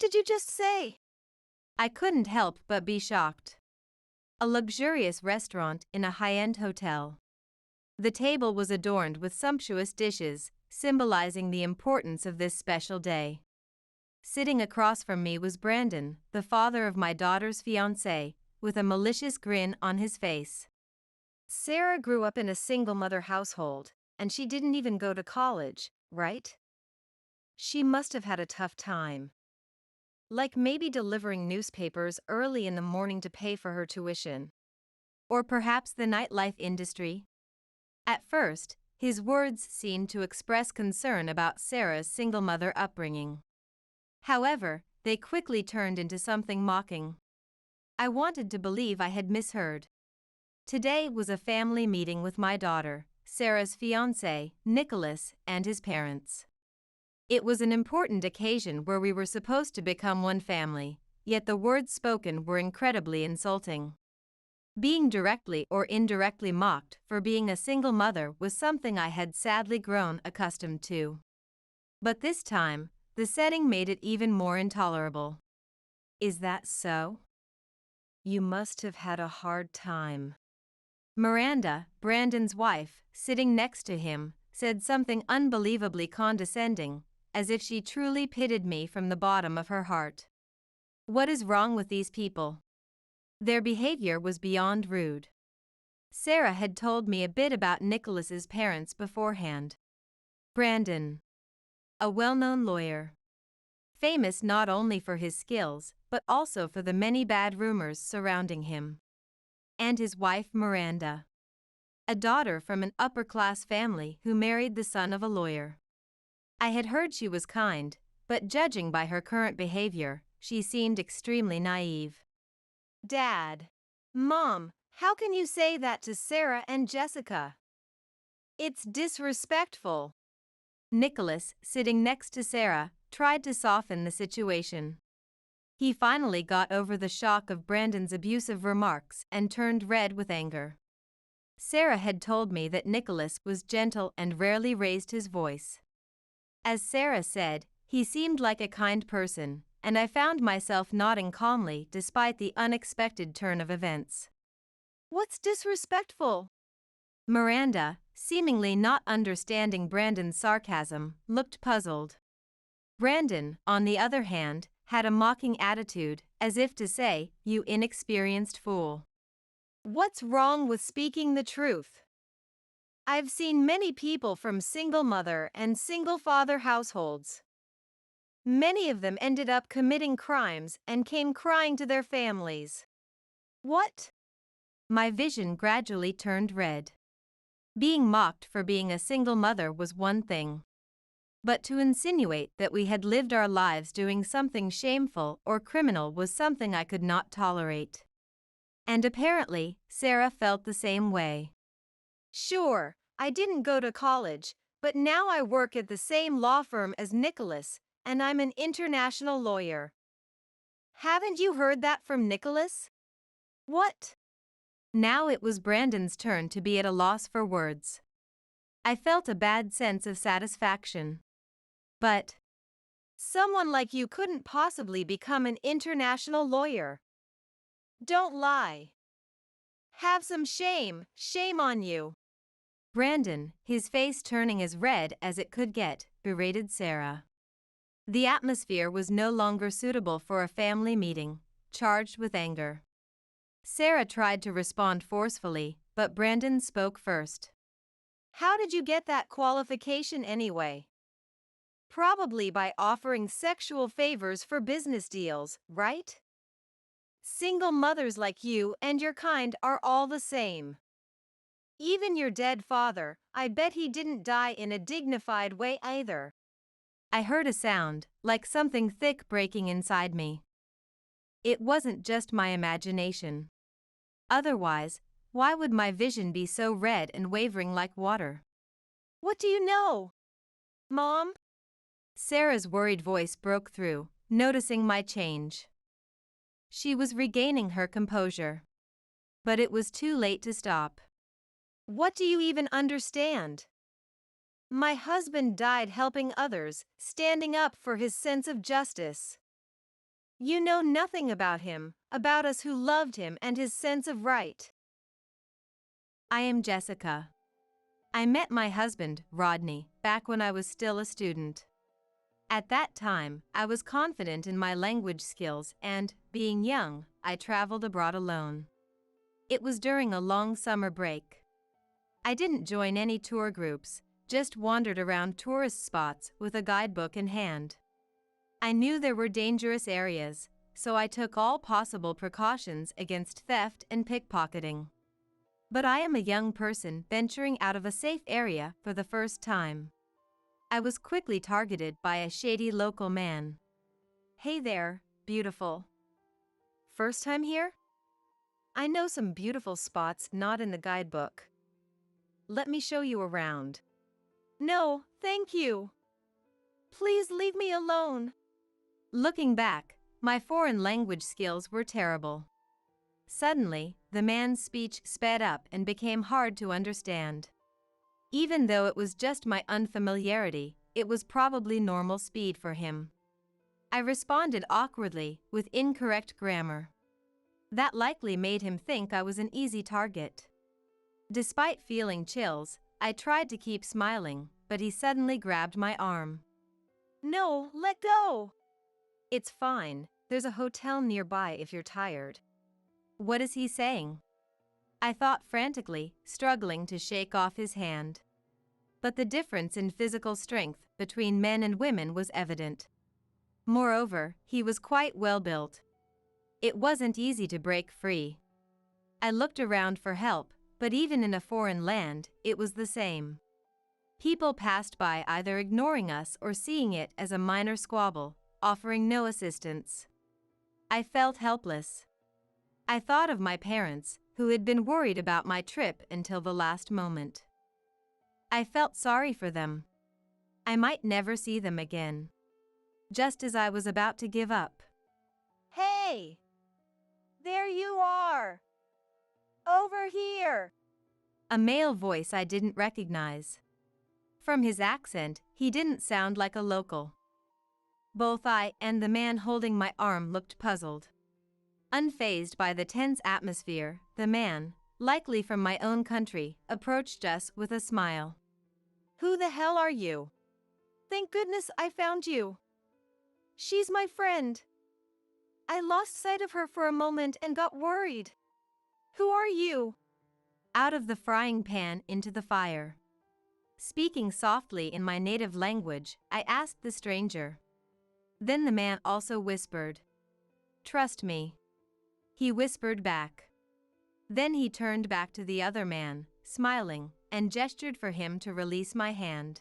did you just say? I couldn't help but be shocked. A luxurious restaurant in a high-end hotel. The table was adorned with sumptuous dishes, symbolizing the importance of this special day. Sitting across from me was Brandon, the father of my daughter's fiancé, with a malicious grin on his face. Sarah grew up in a single-mother household, and she didn't even go to college, right? She must have had a tough time. Like maybe delivering newspapers early in the morning to pay for her tuition. Or perhaps the nightlife industry? At first, his words seemed to express concern about Sarah's single-mother upbringing. However, they quickly turned into something mocking. I wanted to believe I had misheard. Today was a family meeting with my daughter, Sarah's fiancé, Nicholas, and his parents. It was an important occasion where we were supposed to become one family, yet the words spoken were incredibly insulting. Being directly or indirectly mocked for being a single mother was something I had sadly grown accustomed to. But this time, the setting made it even more intolerable. Is that so? You must have had a hard time. Miranda, Brandon's wife, sitting next to him, said something unbelievably condescending, as if she truly pitied me from the bottom of her heart. What is wrong with these people? Their behavior was beyond rude. Sarah had told me a bit about Nicholas's parents beforehand. Brandon, a well-known lawyer, famous not only for his skills, but also for the many bad rumors surrounding him. And his wife Miranda, a daughter from an upper-class family who married the son of a lawyer. I had heard she was kind, but judging by her current behavior, she seemed extremely naive. Dad, Mom, how can you say that to Sarah and Jessica? It's disrespectful. Nicholas, sitting next to Sarah, tried to soften the situation. He finally got over the shock of Brandon's abusive remarks and turned red with anger. Sarah had told me that Nicholas was gentle and rarely raised his voice. As Sarah said, he seemed like a kind person, and I found myself nodding calmly despite the unexpected turn of events. What's disrespectful? Miranda, seemingly not understanding Brandon's sarcasm, looked puzzled. Brandon, on the other hand, had a mocking attitude, as if to say, "You inexperienced fool. What's wrong with speaking the truth? I've seen many people from single-mother and single-father households. Many of them ended up committing crimes and came crying to their families. What?" My vision gradually turned red. Being mocked for being a single mother was one thing. But to insinuate that we had lived our lives doing something shameful or criminal was something I could not tolerate. And apparently, Sarah felt the same way. Sure, I didn't go to college, but now I work at the same law firm as Nicholas, and I'm an international lawyer. Haven't you heard that from Nicholas? What? Now it was Brandon's turn to be at a loss for words. I felt a bad sense of satisfaction. But someone like you couldn't possibly become an international lawyer. Don't lie. Have some shame, shame on you. Brandon, his face turning as red as it could get, berated Sarah. The atmosphere was no longer suitable for a family meeting, charged with anger. Sarah tried to respond forcefully, but Brandon spoke first. How did you get that qualification anyway? Probably by offering sexual favors for business deals, right? Single mothers like you and your kind are all the same. Even your dead father, I bet he didn't die in a dignified way either. I heard a sound, like something thick breaking inside me. It wasn't just my imagination. Otherwise, why would my vision be so red and wavering like water? What do you know? Mom? Sarah's worried voice broke through, noticing my change. She was regaining her composure. But it was too late to stop. What do you even understand? My husband died helping others, standing up for his sense of justice. You know nothing about him, about us who loved him and his sense of right. I am Jessica. I met my husband, Rodney, back when I was still a student. At that time, I was confident in my language skills and, being young, I traveled abroad alone. It was during a long summer break. I didn't join any tour groups, just wandered around tourist spots with a guidebook in hand. I knew there were dangerous areas, so I took all possible precautions against theft and pickpocketing. But I am a young person venturing out of a safe area for the first time. I was quickly targeted by a shady local man. Hey there, beautiful. First time here? I know some beautiful spots not in the guidebook. Let me show you around. No, thank you. Please leave me alone. Looking back, my foreign language skills were terrible. Suddenly, the man's speech sped up and became hard to understand. Even though it was just my unfamiliarity, it was probably normal speed for him. I responded awkwardly, with incorrect grammar. That likely made him think I was an easy target. Despite feeling chills, I tried to keep smiling, but he suddenly grabbed my arm. No, let go. It's fine, there's a hotel nearby if you're tired. What is he saying? I thought frantically, struggling to shake off his hand. But the difference in physical strength between men and women was evident. Moreover, he was quite well built. It wasn't easy to break free. I looked around for help, but even in a foreign land, it was the same. People passed by either ignoring us or seeing it as a minor squabble, offering no assistance. I felt helpless. I thought of my parents, who had been worried about my trip until the last moment. I felt sorry for them. I might never see them again. Just as I was about to give up. Hey! There you are! Over here! A male voice I didn't recognize. From his accent, he didn't sound like a local. Both I and the man holding my arm looked puzzled. Unfazed by the tense atmosphere, the man, likely from my own country, approached us with a smile. Who the hell are you? Thank goodness I found you. She's my friend. I lost sight of her for a moment and got worried. Who are you? Out of the frying pan into the fire. Speaking softly in my native language, I asked the stranger. Then the man also whispered. Trust me. He whispered back. Then he turned back to the other man, smiling, and gestured for him to release my hand.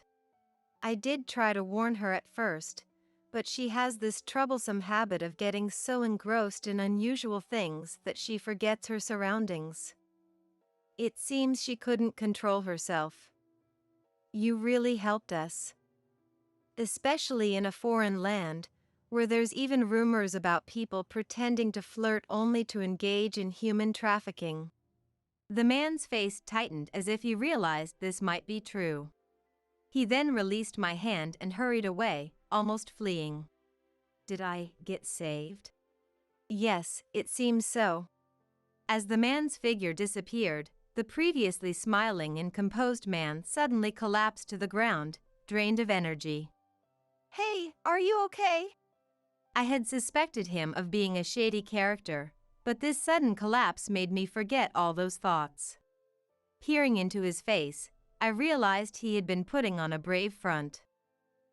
I did try to warn her at first, but she has this troublesome habit of getting so engrossed in unusual things that she forgets her surroundings. It seems she couldn't control herself. You really helped us. Especially in a foreign land, where there's even rumors about people pretending to flirt only to engage in human trafficking. The man's face tightened as if he realized this might be true. He then released my hand and hurried away, almost fleeing. Did I get saved? Yes, it seems so. As the man's figure disappeared, the previously smiling and composed man suddenly collapsed to the ground, drained of energy. Hey, are you okay? I had suspected him of being a shady character, but this sudden collapse made me forget all those thoughts. Peering into his face, I realized he had been putting on a brave front.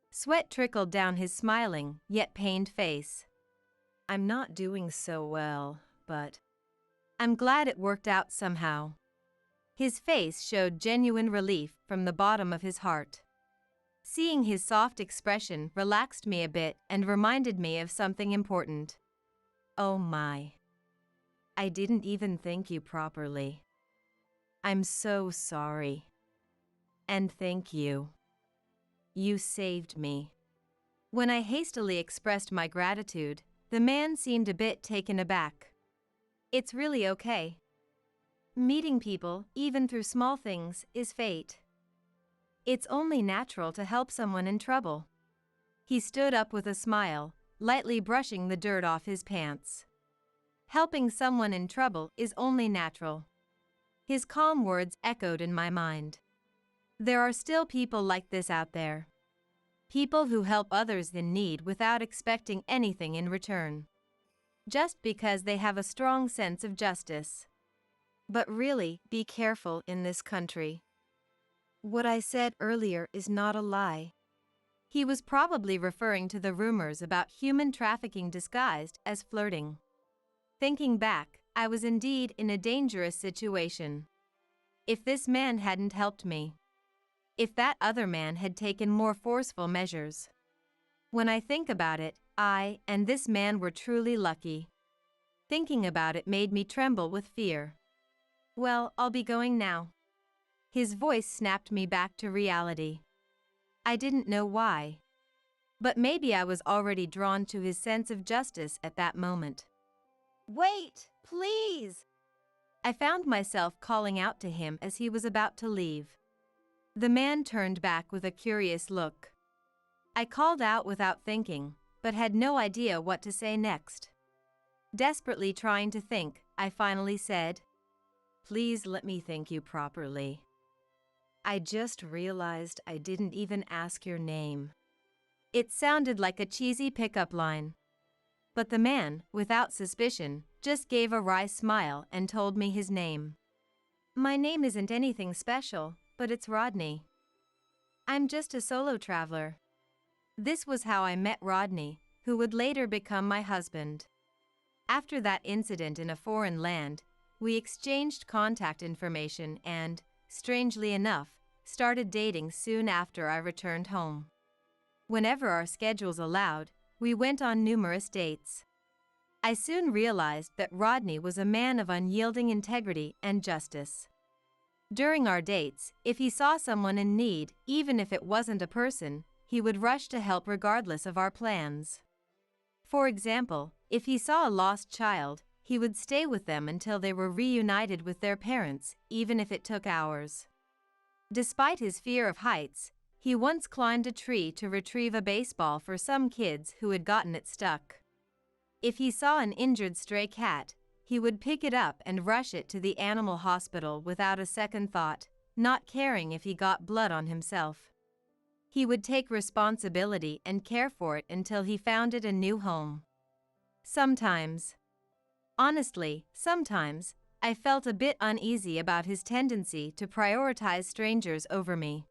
Sweat trickled down his smiling, yet pained face. I'm not doing so well, but I'm glad it worked out somehow. His face showed genuine relief from the bottom of his heart. Seeing his soft expression relaxed me a bit and reminded me of something important. Oh my. I didn't even thank you properly. I'm so sorry. And thank you. You saved me. When I hastily expressed my gratitude, the man seemed a bit taken aback. It's really okay. Meeting people, even through small things, is fate. It's only natural to help someone in trouble. He stood up with a smile, lightly brushing the dirt off his pants. Helping someone in trouble is only natural. His calm words echoed in my mind. There are still people like this out there. People who help others in need without expecting anything in return. Just because they have a strong sense of justice. But really, be careful in this country. What I said earlier is not a lie. He was probably referring to the rumors about human trafficking disguised as flirting. Thinking back, I was indeed in a dangerous situation. If this man hadn't helped me. If that other man had taken more forceful measures. When I think about it, I and this man were truly lucky. Thinking about it made me tremble with fear. Well, I'll be going now. His voice snapped me back to reality. I didn't know why. But maybe I was already drawn to his sense of justice at that moment. Wait, please! I found myself calling out to him as he was about to leave. The man turned back with a curious look. I called out without thinking, but had no idea what to say next. Desperately trying to think, I finally said, "Please let me thank you properly. I just realized I didn't even ask your name." It sounded like a cheesy pickup line. But the man, without suspicion, just gave a wry smile and told me his name. My name isn't anything special, but it's Rodney. I'm just a solo traveler. This was how I met Rodney, who would later become my husband. After that incident in a foreign land, we exchanged contact information and, strangely enough, started dating soon after I returned home. Whenever our schedules allowed, we went on numerous dates. I soon realized that Rodney was a man of unyielding integrity and justice. During our dates, if he saw someone in need, even if it wasn't a person, he would rush to help regardless of our plans. For example, if he saw a lost child, he would stay with them until they were reunited with their parents, even if it took hours. Despite his fear of heights, he once climbed a tree to retrieve a baseball for some kids who had gotten it stuck. If he saw an injured stray cat, he would pick it up and rush it to the animal hospital without a second thought, not caring if he got blood on himself. He would take responsibility and care for it until he found it a new home. Honestly, sometimes, I felt a bit uneasy about his tendency to prioritize strangers over me.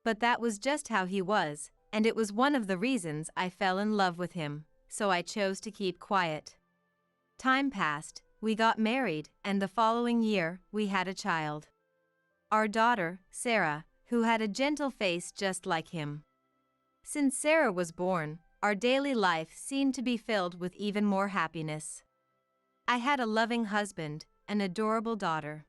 But that was just how he was, and it was one of the reasons I fell in love with him, so I chose to keep quiet. Time passed, we got married, and the following year, we had a child. Our daughter, Sarah, who had a gentle face just like him. Since Sarah was born, our daily life seemed to be filled with even more happiness. I had a loving husband, an adorable daughter.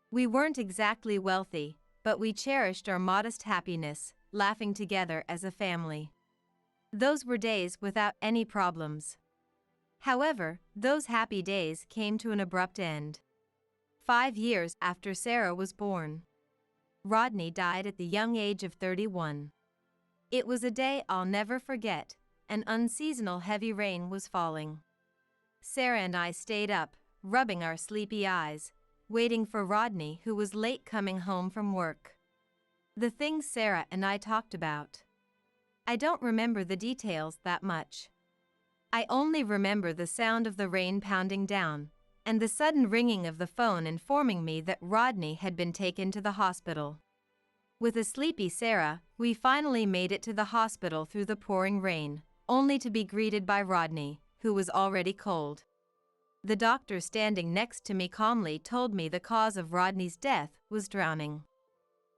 We weren't exactly wealthy, but we cherished our modest happiness, laughing together as a family. Those were days without any problems. However, those happy days came to an abrupt end. 5 years after Sarah was born, Rodney died at the young age of 31. It was a day I'll never forget. An unseasonal heavy rain was falling. Sarah and I stayed up, rubbing our sleepy eyes, waiting for Rodney, who was late coming home from work. The things Sarah and I talked about. I don't remember the details that much. I only remember the sound of the rain pounding down, and the sudden ringing of the phone informing me that Rodney had been taken to the hospital. With a sleepy Sarah, we finally made it to the hospital through the pouring rain, only to be greeted by Rodney, who was already cold. The doctor standing next to me calmly told me the cause of Rodney's death was drowning.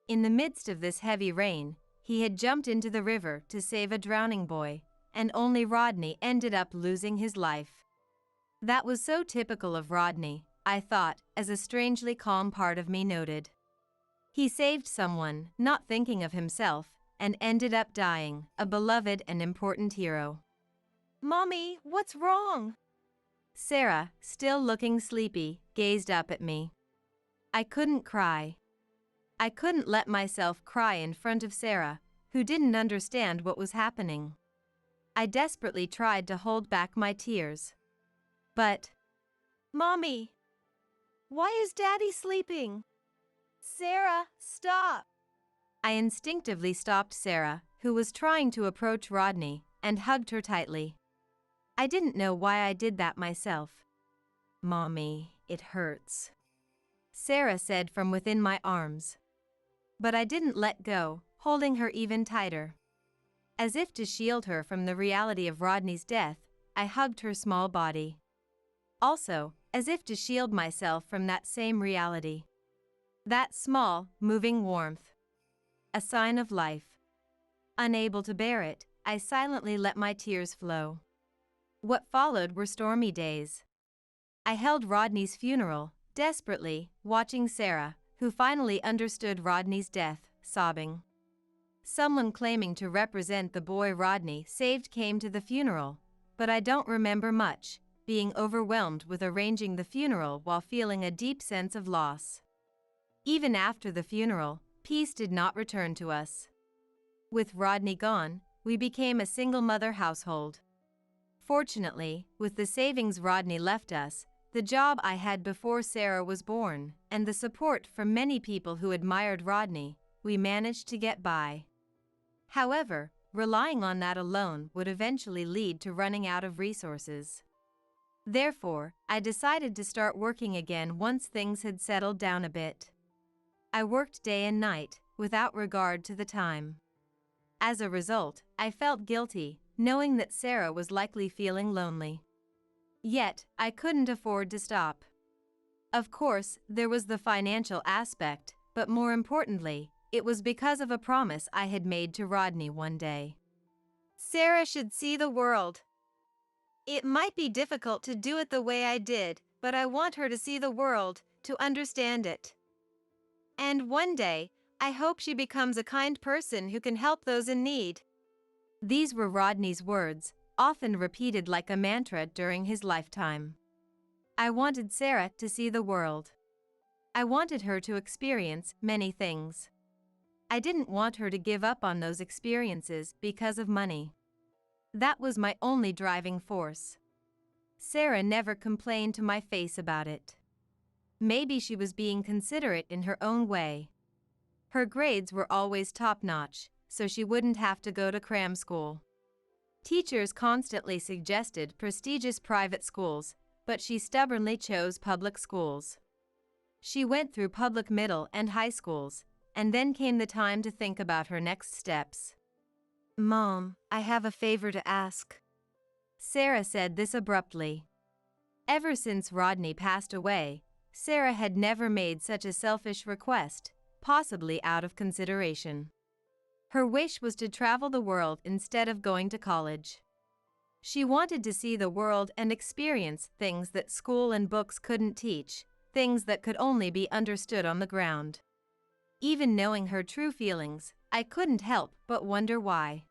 In the midst of this heavy rain, he had jumped into the river to save a drowning boy, and only Rodney ended up losing his life. That was so typical of Rodney, I thought, as a strangely calm part of me noted. He saved someone, not thinking of himself, and ended up dying, a beloved and important hero. Mommy, what's wrong? Sarah, still looking sleepy, gazed up at me. I couldn't cry. I couldn't let myself cry in front of Sarah, who didn't understand what was happening. I desperately tried to hold back my tears. But, Mommy, why is Daddy sleeping? Sarah, stop! I instinctively stopped Sarah, who was trying to approach Rodney, and hugged her tightly. I didn't know why I did that myself. Mommy, it hurts, Sarah said from within my arms. But I didn't let go, holding her even tighter. As if to shield her from the reality of Rodney's death, I hugged her small body. Also, as if to shield myself from that same reality. That small, moving warmth. A sign of life. Unable to bear it, I silently let my tears flow. What followed were stormy days. I held Rodney's funeral, desperately, watching Sarah, who finally understood Rodney's death, sobbing. Someone claiming to represent the boy Rodney saved came to the funeral, but I don't remember much, being overwhelmed with arranging the funeral while feeling a deep sense of loss. Even after the funeral, peace did not return to us. With Rodney gone, we became a single-mother household. Fortunately, with the savings Rodney left us, the job I had before Sarah was born, and the support from many people who admired Rodney, we managed to get by. However, relying on that alone would eventually lead to running out of resources. Therefore, I decided to start working again once things had settled down a bit. I worked day and night, without regard to the time. As a result, I felt guilty, knowing that Sarah was likely feeling lonely. Yet, I couldn't afford to stop. Of course, there was the financial aspect, but more importantly, it was because of a promise I had made to Rodney one day. Sarah should see the world. It might be difficult to do it the way I did, but I want her to see the world, to understand it. And one day, I hope she becomes a kind person who can help those in need. These were Rodney's words, often repeated like a mantra during his lifetime. I wanted Sarah to see the world. I wanted her to experience many things. I didn't want her to give up on those experiences because of money. That was my only driving force. Sarah never complained to my face about it. Maybe she was being considerate in her own way. Her grades were always top-notch, so she wouldn't have to go to cram school. Teachers constantly suggested prestigious private schools, but she stubbornly chose public schools. She went through public middle and high schools, and then came the time to think about her next steps. Mom, I have a favor to ask. Sarah said this abruptly. Ever since Rodney passed away, Sarah had never made such a selfish request, possibly out of consideration. Her wish was to travel the world instead of going to college. She wanted to see the world and experience things that school and books couldn't teach, things that could only be understood on the ground. Even knowing her true feelings, I couldn't help but wonder why.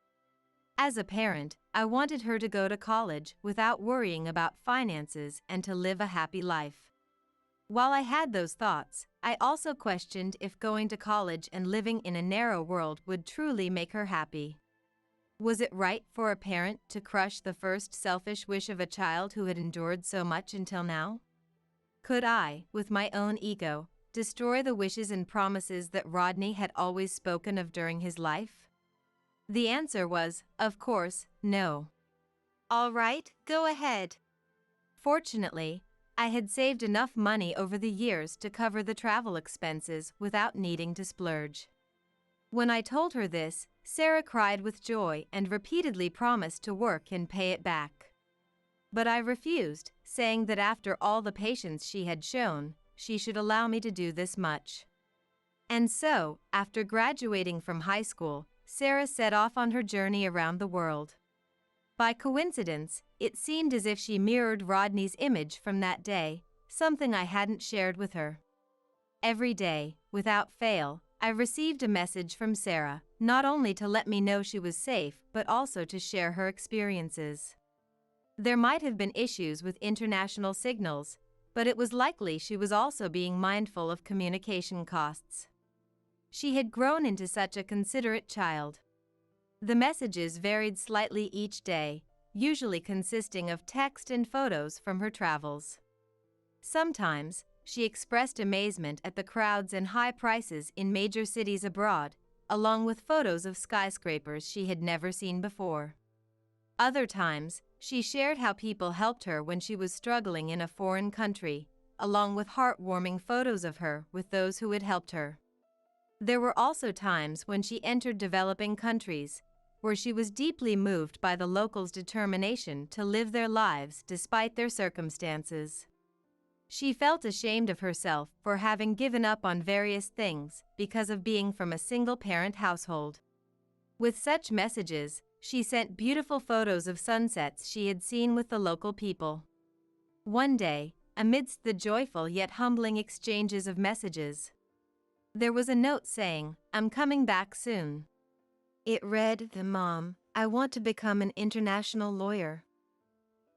As a parent, I wanted her to go to college without worrying about finances and to live a happy life. While I had those thoughts, I also questioned if going to college and living in a narrow world would truly make her happy. Was it right for a parent to crush the first selfish wish of a child who had endured so much until now? Could I, with my own ego, destroy the wishes and promises that Rodney had always spoken of during his life? The answer was, of course, no. All right, go ahead. Fortunately, I had saved enough money over the years to cover the travel expenses without needing to splurge. When I told her this, Sarah cried with joy and repeatedly promised to work and pay it back. But I refused, saying that after all the patience she had shown, she should allow me to do this much. And so, after graduating from high school, Sarah set off on her journey around the world. By coincidence, it seemed as if she mirrored Rodney's image from that day, something I hadn't shared with her. Every day, without fail, I received a message from Sarah, not only to let me know she was safe but also to share her experiences. There might have been issues with international signals, but it was likely she was also being mindful of communication costs. She had grown into such a considerate child. The messages varied slightly each day, usually consisting of text and photos from her travels. Sometimes, she expressed amazement at the crowds and high prices in major cities abroad, along with photos of skyscrapers she had never seen before. Other times, she shared how people helped her when she was struggling in a foreign country, along with heartwarming photos of her with those who had helped her. There were also times when she entered developing countries, where she was deeply moved by the locals' determination to live their lives despite their circumstances. She felt ashamed of herself for having given up on various things because of being from a single-parent household. With such messages, she sent beautiful photos of sunsets she had seen with the local people. One day, amidst the joyful yet humbling exchanges of messages, there was a note saying, "I'm coming back soon." It read, "Mom, I want to become an international lawyer.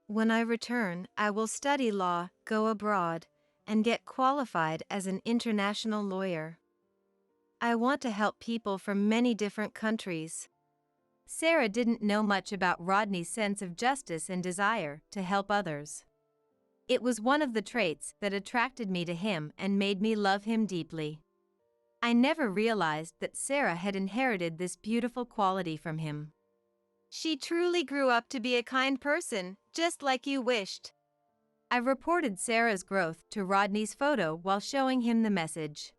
When I return, I will study law, go abroad, and get qualified as an international lawyer. I want to help people from many different countries." Sarah didn't know much about Rodney's sense of justice and desire to help others. It was one of the traits that attracted me to him and made me love him deeply. I never realized that Sarah had inherited this beautiful quality from him. She truly grew up to be a kind person, just like you wished. I reported Sarah's growth to Rodney's photo while showing him the message.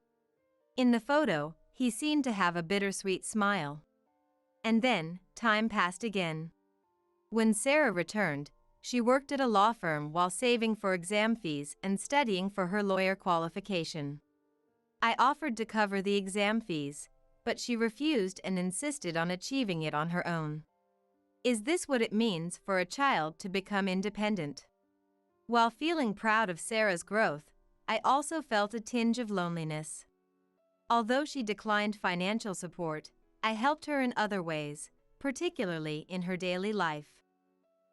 In the photo, he seemed to have a bittersweet smile. And then, time passed again. When Sarah returned, she worked at a law firm while saving for exam fees and studying for her lawyer qualification. I offered to cover the exam fees, but she refused and insisted on achieving it on her own. Is this what it means for a child to become independent? While feeling proud of Sarah's growth, I also felt a tinge of loneliness. Although she declined financial support, I helped her in other ways, particularly in her daily life.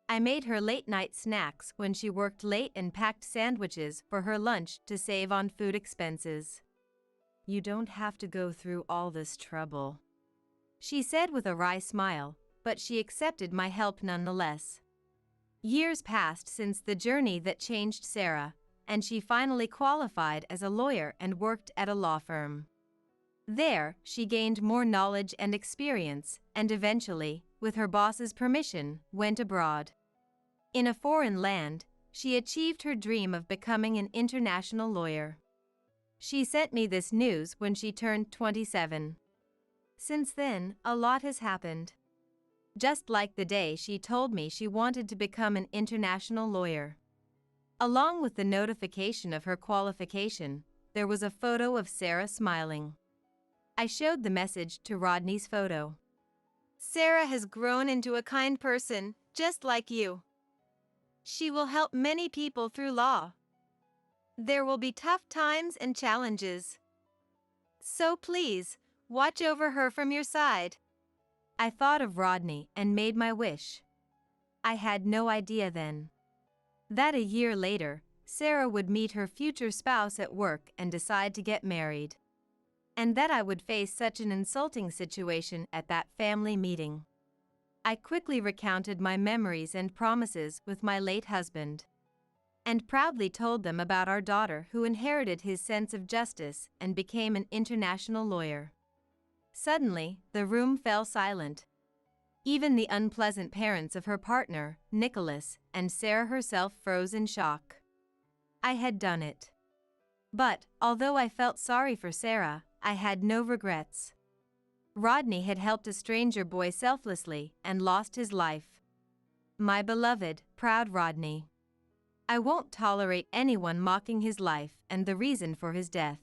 I made her late-night snacks when she worked late and packed sandwiches for her lunch to save on food expenses. "You don't have to go through all this trouble," she said with a wry smile, but she accepted my help nonetheless. Years passed since the journey that changed Sarah, and she finally qualified as a lawyer and worked at a law firm. There, she gained more knowledge and experience, and eventually, with her boss's permission, went abroad. In a foreign land, she achieved her dream of becoming an international lawyer. She sent me this news when she turned 27. Since then, a lot has happened. Just like the day she told me she wanted to become an international lawyer. Along with the notification of her qualification, there was a photo of Sarah smiling. I showed the message to Rodney's photo. "Sarah has grown into a kind person, just like you. She will help many people through law. There will be tough times and challenges. So please, watch over her from your side." I thought of Rodney and made my wish. I had no idea then that a year later, Sarah would meet her future spouse at work and decide to get married. And that I would face such an insulting situation at that family meeting. I quickly recounted my memories and promises with my late husband, and proudly told them about our daughter who inherited his sense of justice and became an international lawyer. Suddenly, the room fell silent. Even the unpleasant parents of her partner, Nicholas, and Sarah herself froze in shock. I had done it. But, although I felt sorry for Sarah, I had no regrets. Rodney had helped a stranger boy selflessly and lost his life. My beloved, proud Rodney. I won't tolerate anyone mocking his life and the reason for his death,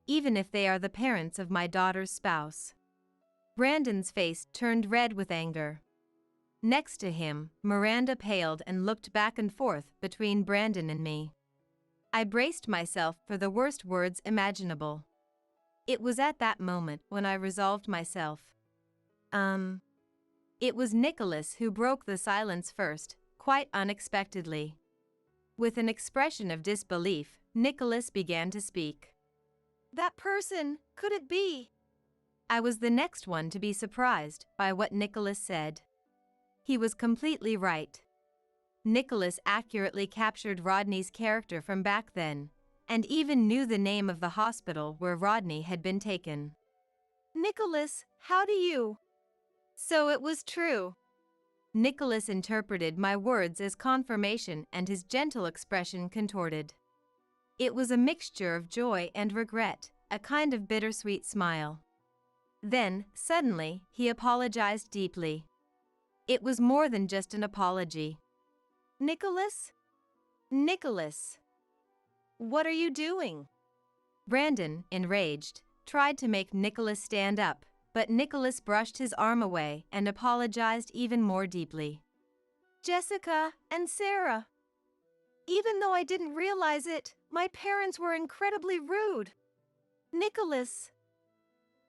even if they are the parents of my daughter's spouse. Brandon's face turned red with anger. Next to him, Miranda paled and looked back and forth between Brandon and me. I braced myself for the worst words imaginable. It was at that moment when I resolved myself. It was Nicholas who broke the silence first, quite unexpectedly. With an expression of disbelief, Nicholas began to speak. "That person, could it be?" I was the next one to be surprised by what Nicholas said. He was completely right. Nicholas accurately captured Rodney's character from back then, and even knew the name of the hospital where Rodney had been taken. Nicholas, how do you? So it was true. Nicholas interpreted my words as confirmation, and his gentle expression contorted. It was a mixture of joy and regret, a kind of bittersweet smile. Then, suddenly, he apologized deeply. It was more than just an apology. Nicholas? Nicholas. What are you doing? Brandon, enraged, tried to make Nicholas stand up, but Nicholas brushed his arm away and apologized even more deeply. Jessica and Sarah. Even though I didn't realize it, my parents were incredibly rude. Nicholas,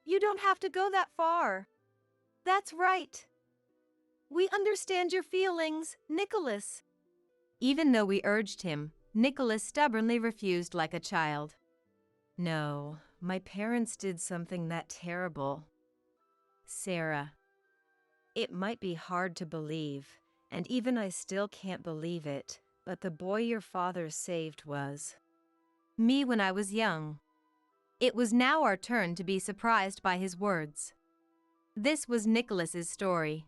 you don't have to go that far. That's right. We understand your feelings, Nicholas. Even though we urged him, Nicholas stubbornly refused like a child. No, my parents did something that terrible. Sarah. It might be hard to believe, and even I still can't believe it, but the boy your father saved was me when I was young. It was now our turn to be surprised by his words. This was Nicholas's story.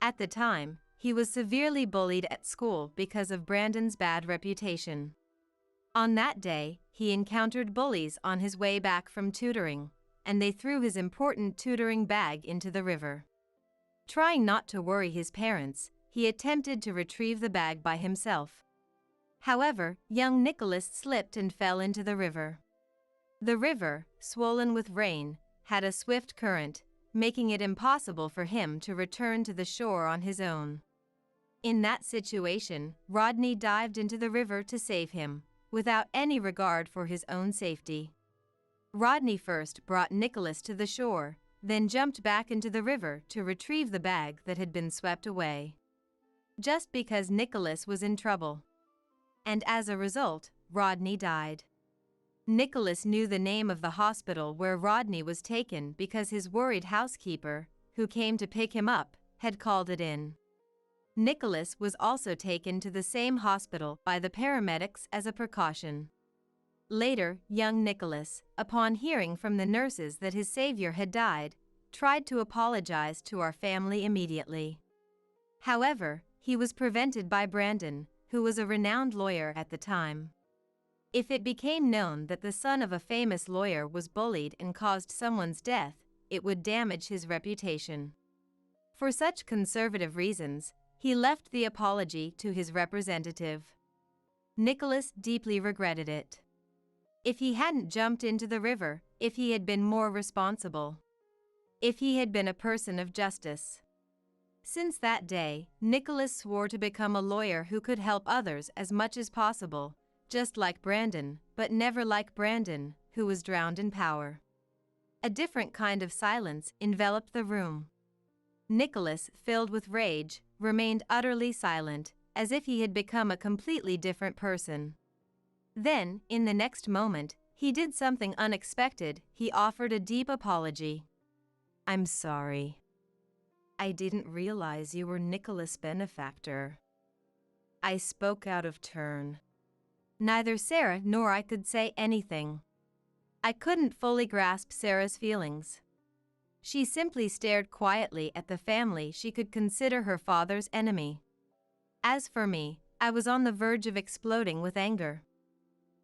At the time, he was severely bullied at school because of Brandon's bad reputation. On that day, he encountered bullies on his way back from tutoring, and they threw his important tutoring bag into the river. Trying not to worry his parents, he attempted to retrieve the bag by himself. However, young Nicholas slipped and fell into the river. The river, swollen with rain, had a swift current, making it impossible for him to return to the shore on his own. In that situation, Rodney dived into the river to save him, without any regard for his own safety. Rodney first brought Nicholas to the shore, then jumped back into the river to retrieve the bag that had been swept away. Just because Nicholas was in trouble. And as a result, Rodney died. Nicholas knew the name of the hospital where Rodney was taken because his worried housekeeper, who came to pick him up, had called it in. Nicholas was also taken to the same hospital by the paramedics as a precaution. Later, young Nicholas, upon hearing from the nurses that his savior had died, tried to apologize to our family immediately. However, he was prevented by Brandon, who was a renowned lawyer at the time. If it became known that the son of a famous lawyer was bullied and caused someone's death, it would damage his reputation. For such conservative reasons, he left the apology to his representative. Nicholas deeply regretted it. If he hadn't jumped into the river, if he had been more responsible, if he had been a person of justice. Since that day, Nicholas swore to become a lawyer who could help others as much as possible, just like Brandon, but never like Brandon, who was drowned in power. A different kind of silence enveloped the room. Nicholas, filled with rage, remained utterly silent, as if he had become a completely different person. Then, in the next moment, he did something unexpected. He offered a deep apology. "I'm sorry. I didn't realize you were Nicholas' benefactor. I spoke out of turn." Neither Sarah nor I could say anything. I couldn't fully grasp Sarah's feelings. She simply stared quietly at the family she could consider her father's enemy. As for me, I was on the verge of exploding with anger.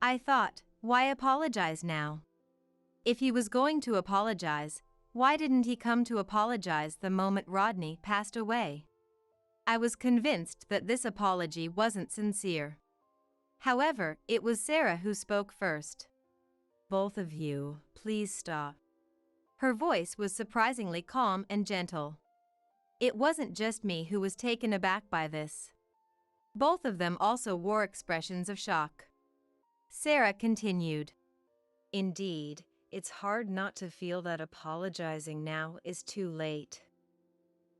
I thought, why apologize now? If he was going to apologize, why didn't he come to apologize the moment Rodney passed away? I was convinced that this apology wasn't sincere. However, it was Sarah who spoke first. "Both of you, please stop." Her voice was surprisingly calm and gentle. It wasn't just me who was taken aback by this. Both of them also wore expressions of shock. Sarah continued. "Indeed, it's hard not to feel that apologizing now is too late.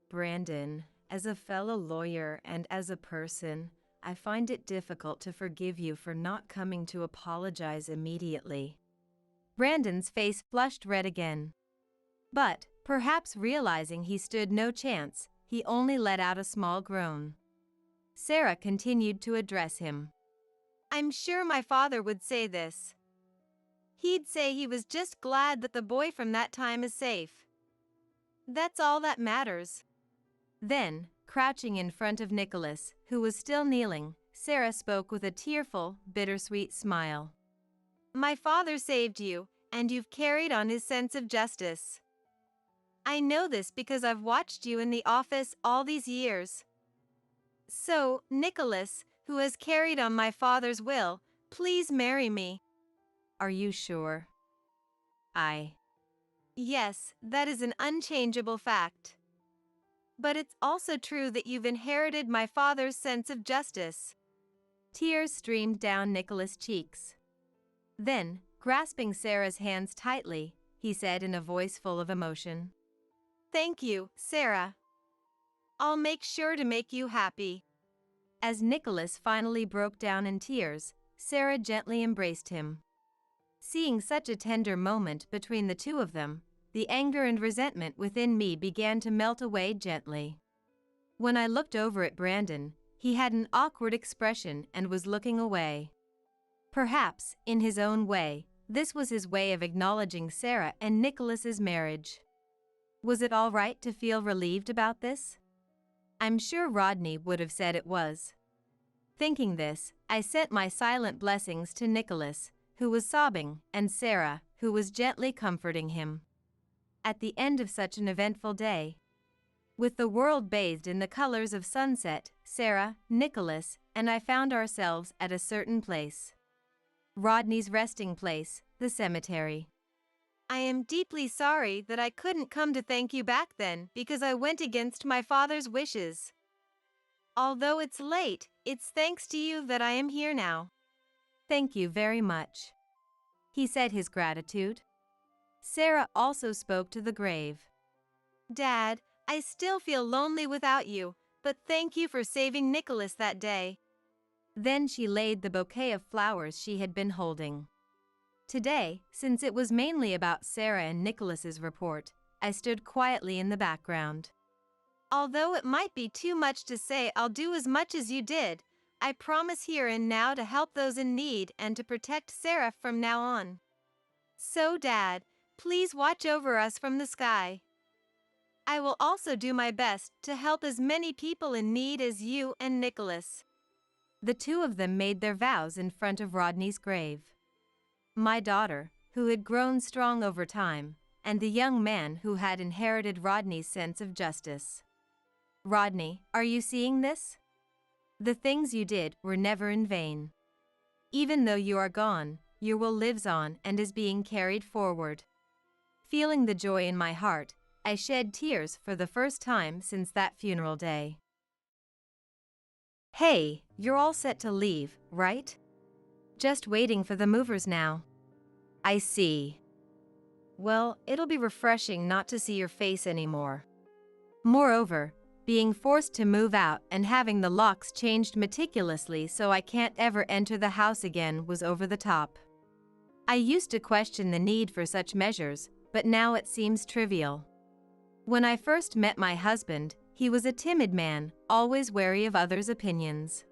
Brandon, as a fellow lawyer and as a person, I find it difficult to forgive you for not coming to apologize immediately." Brandon's face flushed red again. But, perhaps realizing he stood no chance, he only let out a small groan. Sarah continued to address him. I'm sure my father would say this. He'd say he was just glad that the boy from that time is safe. That's all that matters. Then, crouching in front of Nicholas, who was still kneeling, Sarah spoke with a tearful, bittersweet smile. My father saved you, and you've carried on his sense of justice. I know this because I've watched you in the office all these years. So, Nicholas, who has carried on my father's will, please marry me. Are you sure? Yes, that is an unchangeable fact. But it's also true that you've inherited my father's sense of justice. Tears streamed down Nicholas' cheeks. Then, grasping Sarah's hands tightly, he said in a voice full of emotion. Thank you, Sarah. I'll make sure to make you happy. As Nicholas finally broke down in tears, Sarah gently embraced him. Seeing such a tender moment between the two of them, the anger and resentment within me began to melt away gently. When I looked over at Brandon, he had an awkward expression and was looking away. Perhaps, in his own way, this was his way of acknowledging Sarah and Nicholas's marriage. Was it all right to feel relieved about this? I'm sure Rodney would have said it was. Thinking this, I sent my silent blessings to Nicholas, who was sobbing, and Sarah, who was gently comforting him. At the end of such an eventful day, with the world bathed in the colors of sunset, Sarah, Nicholas, and I found ourselves at a certain place. Rodney's resting place, the cemetery. I am deeply sorry that I couldn't come to thank you back then because I went against my father's wishes. Although it's late, it's thanks to you that I am here now. Thank you very much. He said his gratitude. Sarah also spoke to the grave. Dad, I still feel lonely without you, but thank you for saving Nicholas that day. Then she laid the bouquet of flowers she had been holding. Today, since it was mainly about Sarah and Nicholas's report, I stood quietly in the background. Although it might be too much to say, I'll do as much as you did. I promise here and now to help those in need and to protect Sarah from now on. So, Dad, please watch over us from the sky. I will also do my best to help as many people in need as you and Nicholas. The two of them made their vows in front of Rodney's grave. My daughter, who had grown strong over time, and the young man who had inherited Rodney's sense of justice. Rodney, are you seeing this? The things you did were never in vain. Even though you are gone, your will lives on and is being carried forward. Feeling the joy in my heart, I shed tears for the first time since that funeral day. Hey, you're all set to leave, right? Just waiting for the movers now. I see. Well, it'll be refreshing not to see your face anymore. Moreover, being forced to move out and having the locks changed meticulously so I can't ever enter the house again was over the top. I used to question the need for such measures, but now it seems trivial. When I first met my husband, he was a timid man, always wary of others' opinions.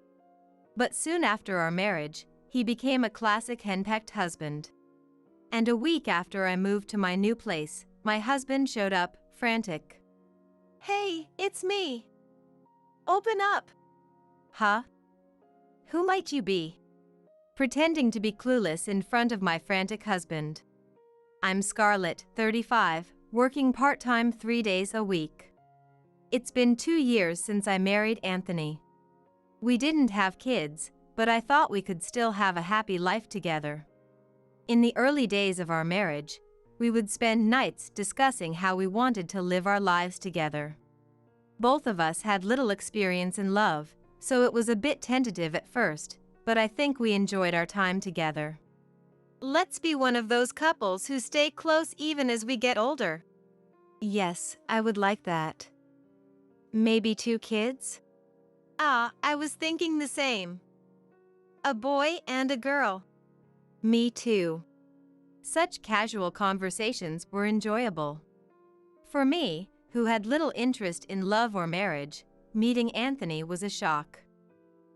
But soon after our marriage, he became a classic henpecked husband. And a week after I moved to my new place, my husband showed up, frantic. Hey, it's me. Open up. Huh? Who might you be? Pretending to be clueless in front of my frantic husband. I'm Scarlett, 35, working part-time 3 days a week. It's been 2 years since I married Anthony. We didn't have kids, but I thought we could still have a happy life together. In the early days of our marriage, we would spend nights discussing how we wanted to live our lives together. Both of us had little experience in love, so it was a bit tentative at first, but I think we enjoyed our time together. Let's be one of those couples who stay close even as we get older. Yes, I would like that. Maybe 2 kids? I was thinking the same. A boy and a girl. Me too. Such casual conversations were enjoyable. For me, who had little interest in love or marriage, meeting Anthony was a shock.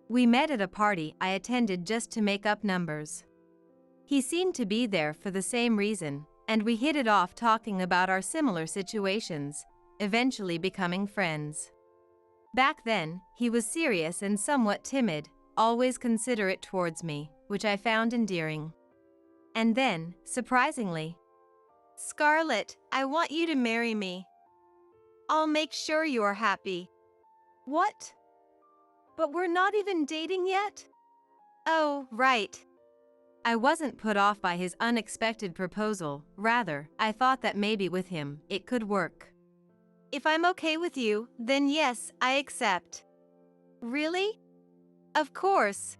We met at a party I attended just to make up numbers. He seemed to be there for the same reason, and we hit it off talking about our similar situations, eventually becoming friends. Back then, he was serious and somewhat timid, always considerate towards me, which I found endearing. And then, surprisingly, Scarlett, I want you to marry me. I'll make sure you are happy. What? But we're not even dating yet? Oh, right. I wasn't put off by his unexpected proposal, rather, I thought that maybe with him, it could work. If I'm okay with you, then yes, I accept. Really? Of course.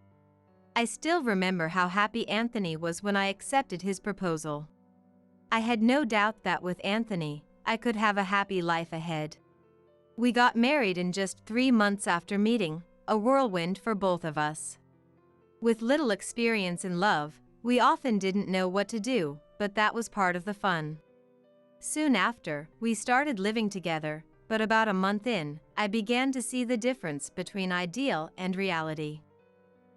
I still remember how happy Anthony was when I accepted his proposal. I had no doubt that with Anthony, I could have a happy life ahead. We got married in just 3 months after meeting, a whirlwind for both of us. With little experience in love, we often didn't know what to do, but that was part of the fun. Soon after, we started living together, but about a month in, I began to see the difference between ideal and reality.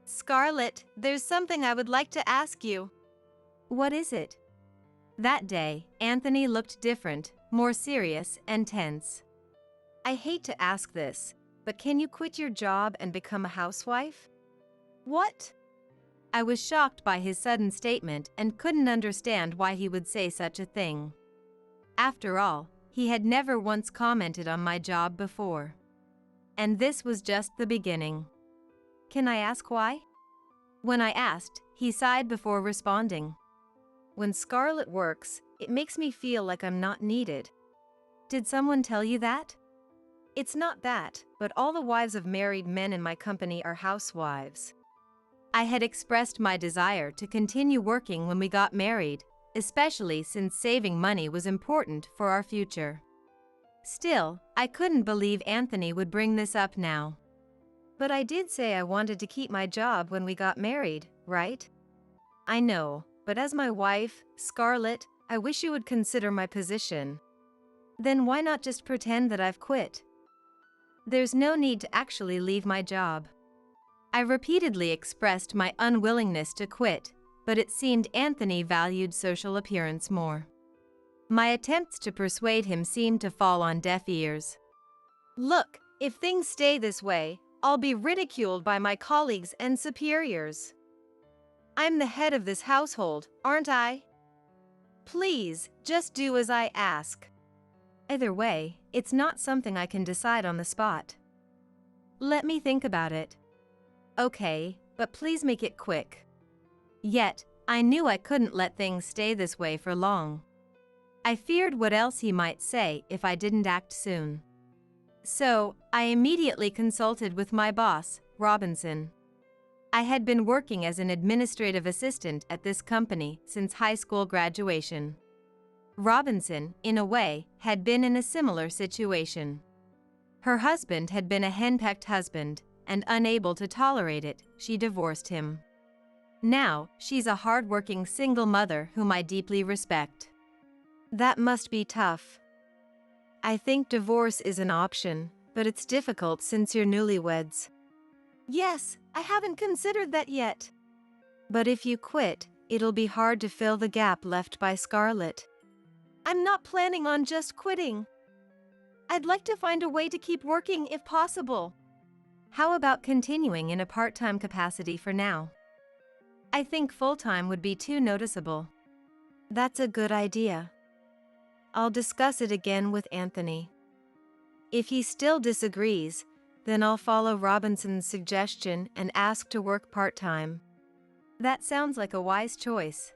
Scarlett, there's something I would like to ask you. What is it? That day, Anthony looked different, more serious and tense. I hate to ask this, but can you quit your job and become a housewife? What? I was shocked by his sudden statement and couldn't understand why he would say such a thing. After all, he had never once commented on my job before. And this was just the beginning. Can I ask why? When I asked, he sighed before responding. When Scarlett works, it makes me feel like I'm not needed. Did someone tell you that? It's not that, but all the wives of married men in my company are housewives. I had expressed my desire to continue working when we got married, especially since saving money was important for our future. Still, I couldn't believe Anthony would bring this up now. But I did say I wanted to keep my job when we got married, right? I know, but as my wife, Scarlett, I wish you would consider my position. Then why not just pretend that I've quit? There's no need to actually leave my job. I repeatedly expressed my unwillingness to quit, but it seemed Anthony valued social appearance more. My attempts to persuade him seemed to fall on deaf ears. Look, if things stay this way, I'll be ridiculed by my colleagues and superiors. I'm the head of this household, aren't I? Please, just do as I ask. Either way, it's not something I can decide on the spot. Let me think about it. Okay, but please make it quick. Yet, I knew I couldn't let things stay this way for long. I feared what else he might say if I didn't act soon. So, I immediately consulted with my boss, Robinson. I had been working as an administrative assistant at this company since high school graduation. Robinson, in a way, had been in a similar situation. Her husband had been a henpecked husband, and unable to tolerate it, she divorced him. Now, she's a hardworking single mother whom I deeply respect. That must be tough. I think divorce is an option, but it's difficult since you're newlyweds. Yes, I haven't considered that yet. But if you quit, it'll be hard to fill the gap left by Scarlett. I'm not planning on just quitting. I'd like to find a way to keep working if possible. How about continuing in a part-time capacity for now? I think full-time would be too noticeable. That's a good idea. I'll discuss it again with Anthony. If he still disagrees, then I'll follow Robinson's suggestion and ask to work part-time. That sounds like a wise choice.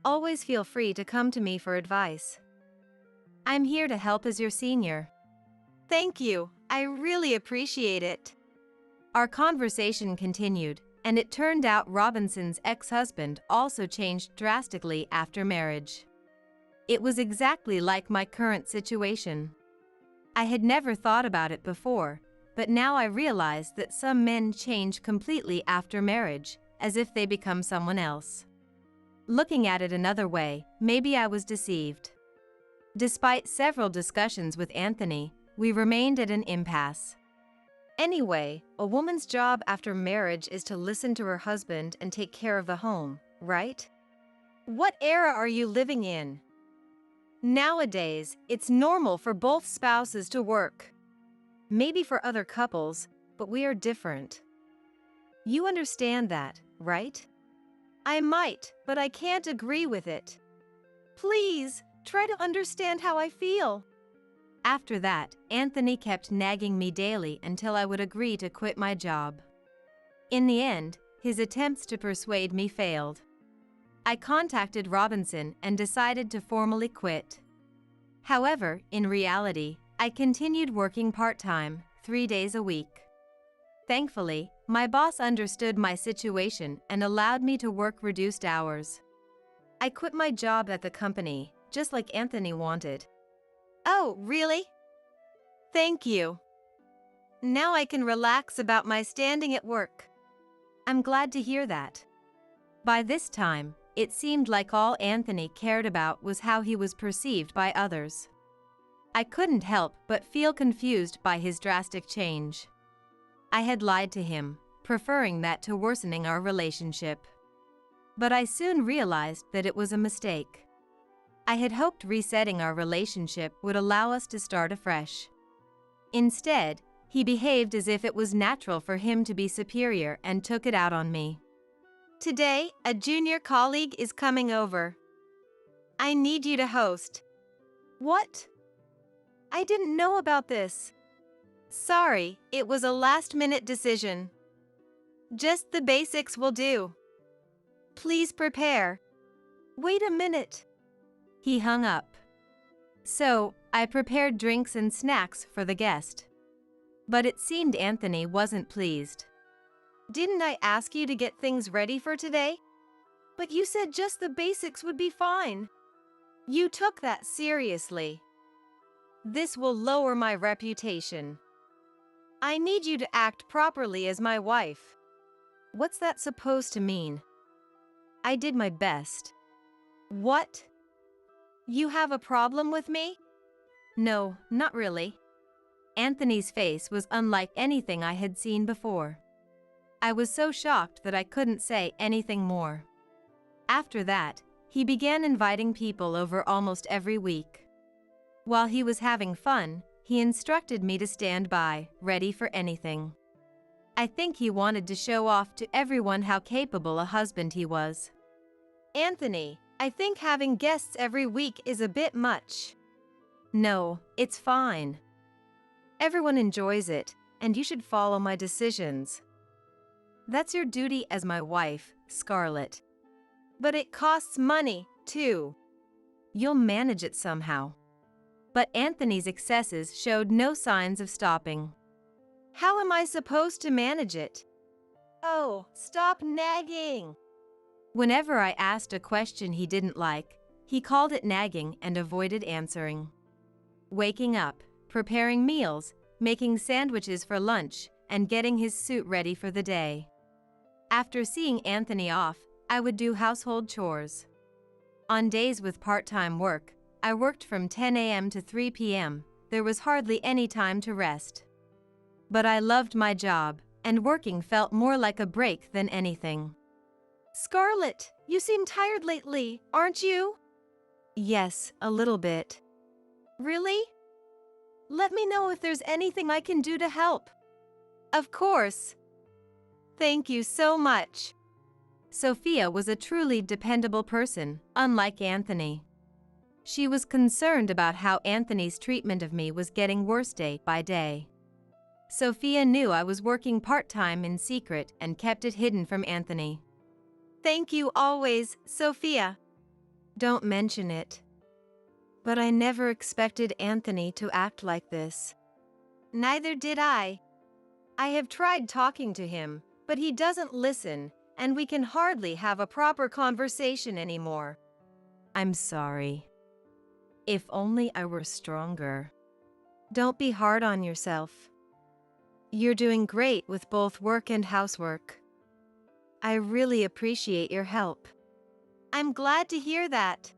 Always feel free to come to me for advice. I'm here to help as your senior. Thank you, I really appreciate it. Our conversation continued, and it turned out Robinson's ex-husband also changed drastically after marriage. It was exactly like my current situation. I had never thought about it before, but now I realized that some men change completely after marriage, as if they become someone else. Looking at it another way, maybe I was deceived. Despite several discussions with Anthony, we remained at an impasse. Anyway, a woman's job after marriage is to listen to her husband and take care of the home, right? What era are you living in? Nowadays, it's normal for both spouses to work. Maybe for other couples, but we are different. You understand that, right? I might, but I can't agree with it. Please, try to understand how I feel. After that, Anthony kept nagging me daily until I would agree to quit my job. In the end, his attempts to persuade me failed. I contacted Robinson and decided to formally quit. However, in reality, I continued working part-time, 3 days a week. Thankfully, my boss understood my situation and allowed me to work reduced hours. I quit my job at the company, just like Anthony wanted. Oh, really? Thank you. Now I can relax about my standing at work. I'm glad to hear that. By this time, it seemed like all Anthony cared about was how he was perceived by others. I couldn't help but feel confused by his drastic change. I had lied to him, preferring that to worsening our relationship. But I soon realized that it was a mistake. I had hoped resetting our relationship would allow us to start afresh. Instead, he behaved as if it was natural for him to be superior and took it out on me. Today, a junior colleague is coming over. I need you to host. What? I didn't know about this. Sorry, it was a last-minute decision. Just the basics will do. Please prepare. Wait a minute. He hung up. So, I prepared drinks and snacks for the guest. But it seemed Anthony wasn't pleased. Didn't I ask you to get things ready for today? But you said just the basics would be fine. You took that seriously. This will lower my reputation. I need you to act properly as my wife. What's that supposed to mean? I did my best. What? You have a problem with me? No, not really. Anthony's face was unlike anything I had seen before. I was so shocked that I couldn't say anything more. After that, he began inviting people over almost every week. While he was having fun, he instructed me to stand by, ready for anything. I think he wanted to show off to everyone how capable a husband he was. Anthony, I think having guests every week is a bit much. No, it's fine. Everyone enjoys it, and you should follow my decisions. That's your duty as my wife, Scarlett. But it costs money, too. You'll manage it somehow. But Anthony's excesses showed no signs of stopping. How am I supposed to manage it? Oh, stop nagging. Whenever I asked a question he didn't like, he called it nagging and avoided answering. Waking up, preparing meals, making sandwiches for lunch, and getting his suit ready for the day. After seeing Anthony off, I would do household chores. On days with part-time work, I worked from 10 a.m. to 3 p.m. There was hardly any time to rest. But I loved my job, and working felt more like a break than anything. Scarlett, you seem tired lately, aren't you? Yes, a little bit. Really? Let me know if there's anything I can do to help. Of course. Thank you so much. Sophia was a truly dependable person, unlike Anthony. She was concerned about how Anthony's treatment of me was getting worse day by day. Sophia knew I was working part-time in secret and kept it hidden from Anthony. Thank you always, Sophia. Don't mention it. But I never expected Anthony to act like this. Neither did I. I have tried talking to him, but he doesn't listen, and we can hardly have a proper conversation anymore. I'm sorry. If only I were stronger. Don't be hard on yourself. You're doing great with both work and housework. I really appreciate your help. I'm glad to hear that.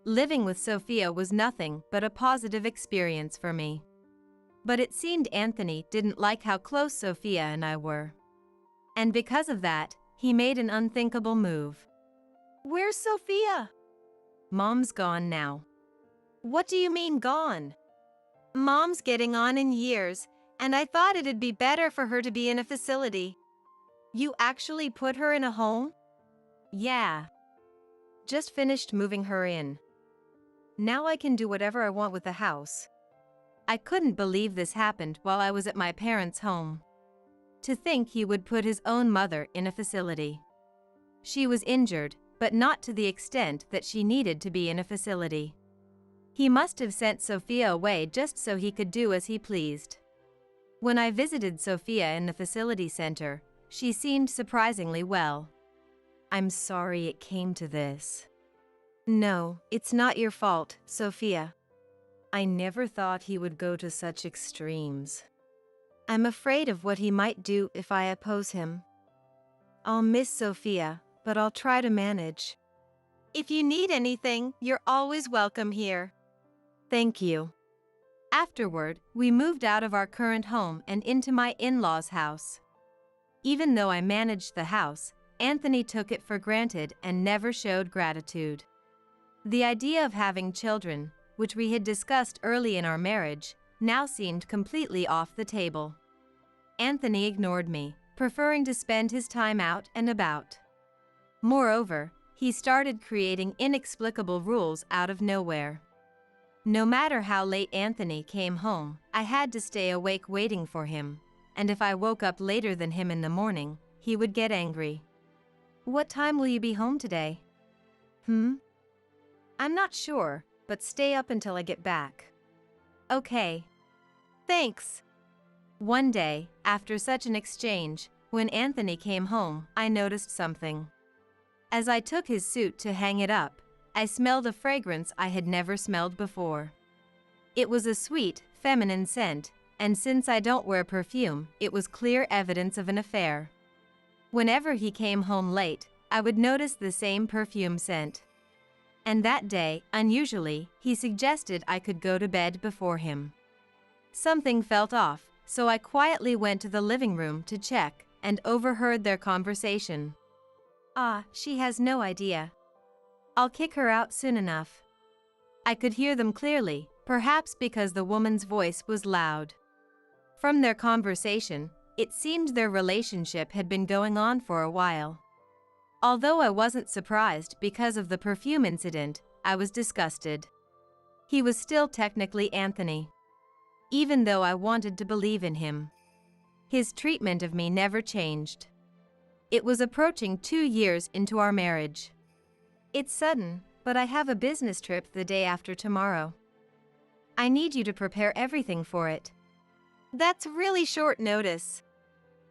Living with Sophia was nothing but a positive experience for me. But it seemed Anthony didn't like how close Sophia and I were. And because of that, he made an unthinkable move. Where's Sophia? Mom's gone now. What do you mean gone? Mom's getting on in years, and I thought it'd be better for her to be in a facility. You actually put her in a home? Yeah. Just finished moving her in. Now I can do whatever I want with the house. I couldn't believe this happened while I was at my parents' home. To think he would put his own mother in a facility. She was injured, but not to the extent that she needed to be in a facility. He must have sent Sophia away just so he could do as he pleased. When I visited Sophia in the facility center, she seemed surprisingly well. I'm sorry it came to this. No, it's not your fault, Sophia. I never thought he would go to such extremes. I'm afraid of what he might do if I oppose him. I'll miss Sophia, but I'll try to manage. If you need anything, you're always welcome here. Thank you. Afterward, we moved out of our current home and into my in-laws' house. Even though I managed the house, Anthony took it for granted and never showed gratitude. The idea of having children, which we had discussed early in our marriage, now seemed completely off the table. Anthony ignored me, preferring to spend his time out and about. Moreover, he started creating inexplicable rules out of nowhere. No matter how late Anthony came home, I had to stay awake waiting for him, and if I woke up later than him in the morning, he would get angry. What time will you be home today? I'm not sure, but stay up until I get back. Okay. Thanks. One day, after such an exchange, when Anthony came home, I noticed something. As I took his suit to hang it up, I smelled a fragrance I had never smelled before. It was a sweet, feminine scent, and since I don't wear perfume, it was clear evidence of an affair. Whenever he came home late, I would notice the same perfume scent. And that day, unusually, he suggested I could go to bed before him. Something felt off, so I quietly went to the living room to check and overheard their conversation. She has no idea. I'll kick her out soon enough. I could hear them clearly, perhaps because the woman's voice was loud. From their conversation, it seemed their relationship had been going on for a while. Although I wasn't surprised because of the perfume incident, I was disgusted. He was still technically Anthony. Even though I wanted to believe in him. His treatment of me never changed. It was approaching 2 years into our marriage. It's sudden, but I have a business trip the day after tomorrow. I need you to prepare everything for it. That's really short notice.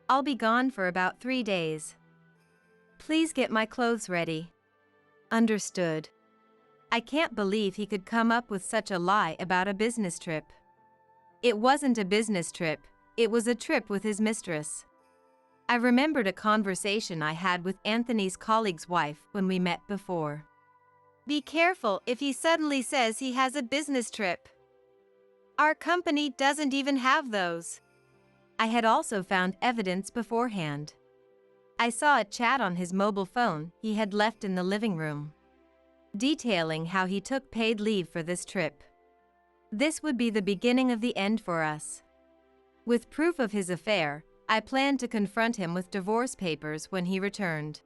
I'll be gone for about 3 days. Please get my clothes ready. Understood. I can't believe he could come up with such a lie about a business trip. It wasn't a business trip, it was a trip with his mistress. I remembered a conversation I had with Anthony's colleague's wife when we met before. Be careful if he suddenly says he has a business trip. Our company doesn't even have those. I had also found evidence beforehand. I saw a chat on his mobile phone he had left in the living room, detailing how he took paid leave for this trip. This would be the beginning of the end for us. With proof of his affair, I planned to confront him with divorce papers when he returned.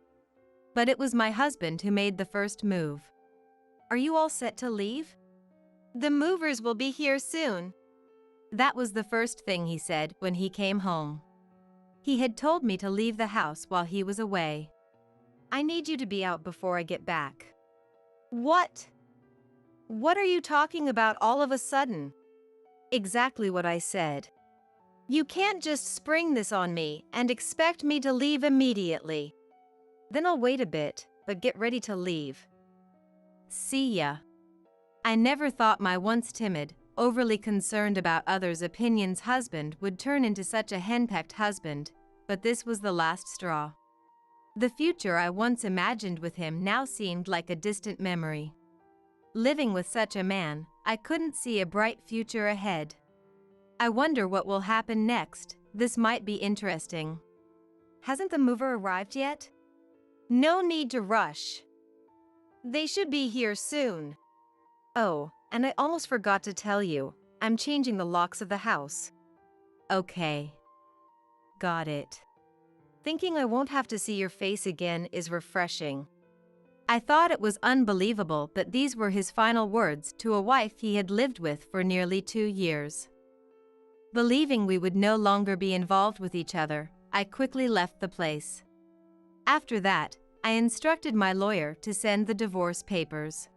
But it was my husband who made the first move. Are you all set to leave? The movers will be here soon. That was the first thing he said when he came home. He had told me to leave the house while he was away. I need you to be out before I get back. What? What are you talking about all of a sudden? Exactly what I said. You can't just spring this on me and expect me to leave immediately. Then I'll wait a bit, but get ready to leave. See ya. I never thought my once timid, overly concerned about others' opinions husband would turn into such a henpecked husband, but this was the last straw. The future I once imagined with him now seemed like a distant memory. Living with such a man, I couldn't see a bright future ahead. I wonder what will happen next. This might be interesting. Hasn't the mover arrived yet? No need to rush. They should be here soon. Oh, and I almost forgot to tell you, I'm changing the locks of the house. Okay. Got it. Thinking I won't have to see your face again is refreshing. I thought it was unbelievable that these were his final words to a wife he had lived with for nearly 2 years. Believing we would no longer be involved with each other, I quickly left the place. After that, I instructed my lawyer to send the divorce papers.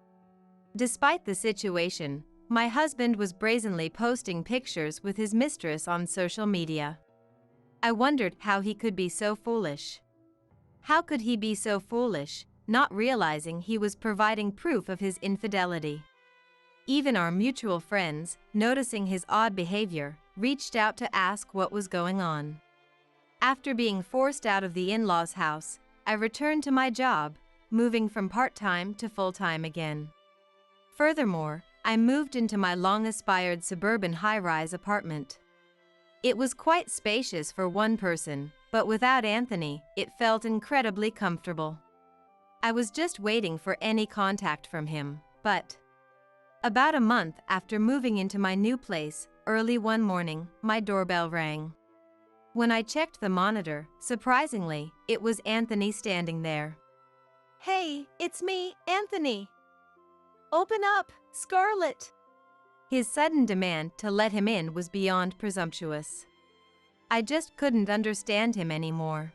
Despite the situation, my husband was brazenly posting pictures with his mistress on social media. I wondered how he could be so foolish. How could he be so foolish, not realizing he was providing proof of his infidelity? Even our mutual friends, noticing his odd behavior, reached out to ask what was going on. After being forced out of the in-laws' house, I returned to my job, moving from part-time to full-time again. Furthermore, I moved into my long-aspired suburban high-rise apartment. It was quite spacious for one person, but without Anthony, it felt incredibly comfortable. I was just waiting for any contact from him, but about a month after moving into my new place, early one morning, my doorbell rang. When I checked the monitor, surprisingly, it was Anthony standing there. Hey, it's me, Anthony. Open up, Scarlett. His sudden demand to let him in was beyond presumptuous. I just couldn't understand him anymore.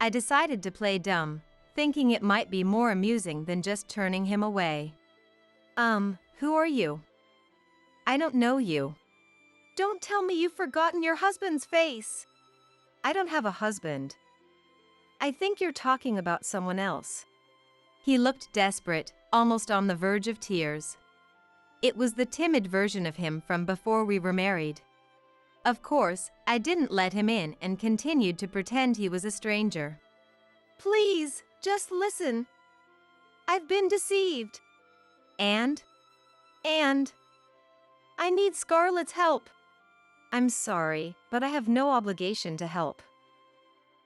I decided to play dumb, thinking it might be more amusing than just turning him away. Who are you? I don't know you. Don't tell me you've forgotten your husband's face. I don't have a husband. I think you're talking about someone else. He looked desperate, almost on the verge of tears. It was the timid version of him from before we were married. Of course, I didn't let him in and continued to pretend he was a stranger. Please, just listen. I've been deceived. And I need Scarlett's help. I'm sorry, but I have no obligation to help.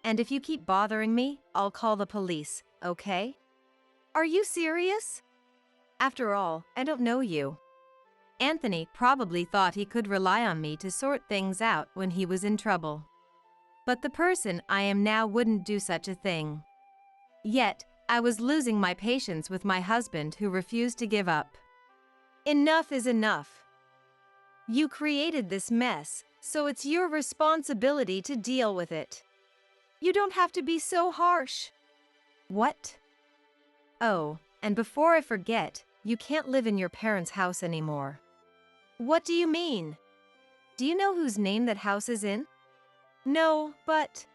And if you keep bothering me, I'll call the police, okay? Are you serious? After all, I don't know you. Anthony probably thought he could rely on me to sort things out when he was in trouble. But the person I am now wouldn't do such a thing. Yet, I was losing my patience with my husband who refused to give up. Enough is enough. You created this mess, so it's your responsibility to deal with it. You don't have to be so harsh. What? Oh, and before I forget, you can't live in your parents' house anymore. What do you mean? Do you know whose name that house is in? No, but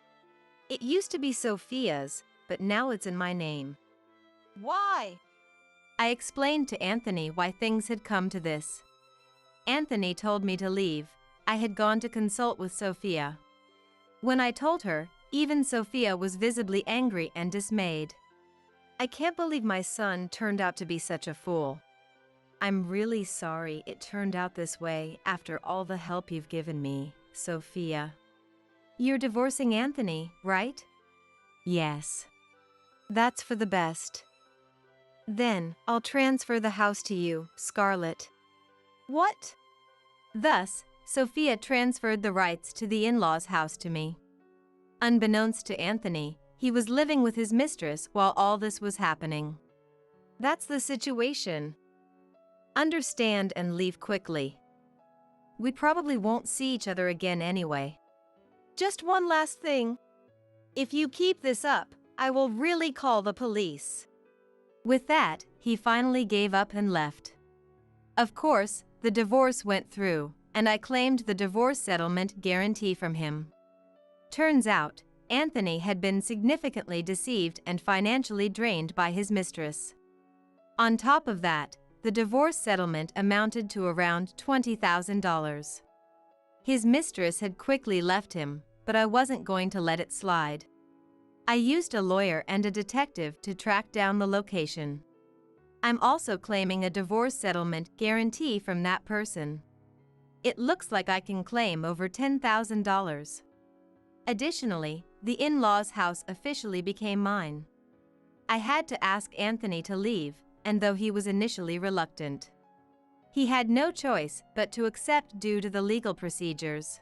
it used to be Sophia's, but now it's in my name. Why? I explained to Anthony why things had come to this. Anthony told me to leave. I had gone to consult with Sophia. When I told her, even Sophia was visibly angry and dismayed. I can't believe my son turned out to be such a fool. I'm really sorry it turned out this way after all the help you've given me, Sophia. You're divorcing Anthony, right? Yes. That's for the best. Then, I'll transfer the house to you, Scarlett. What? Thus, Sophia transferred the rights to the in-laws' house to me. Unbeknownst to Anthony, he was living with his mistress while all this was happening. That's the situation. Understand and leave quickly. We probably won't see each other again anyway. Just one last thing. If you keep this up, I will really call the police. With that, he finally gave up and left. Of course, the divorce went through, and I claimed the divorce settlement guarantee from him. Turns out, Anthony had been significantly deceived and financially drained by his mistress. On top of that, the divorce settlement amounted to around $20,000. His mistress had quickly left him, but I wasn't going to let it slide. I used a lawyer and a detective to track down the location. I'm also claiming a divorce settlement guarantee from that person. It looks like I can claim over $10,000. Additionally, the in-laws' house officially became mine. I had to ask Anthony to leave, and though he was initially reluctant, he had no choice but to accept due to the legal procedures.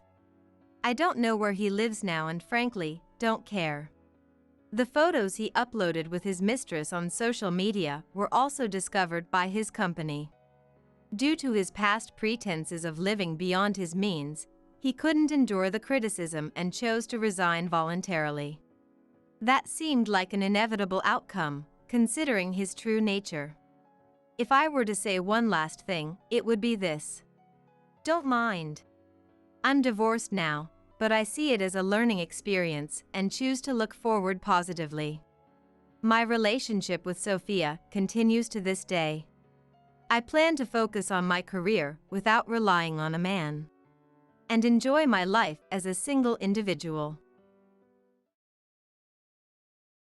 I don't know where he lives now and frankly, don't care. The photos he uploaded with his mistress on social media were also discovered by his company. Due to his past pretenses of living beyond his means, he couldn't endure the criticism and chose to resign voluntarily. That seemed like an inevitable outcome, considering his true nature. If I were to say one last thing, it would be this. Don't mind. I'm divorced now, but I see it as a learning experience and choose to look forward positively. My relationship with Sophia continues to this day. I plan to focus on my career without relying on a man, and enjoy my life as a single individual.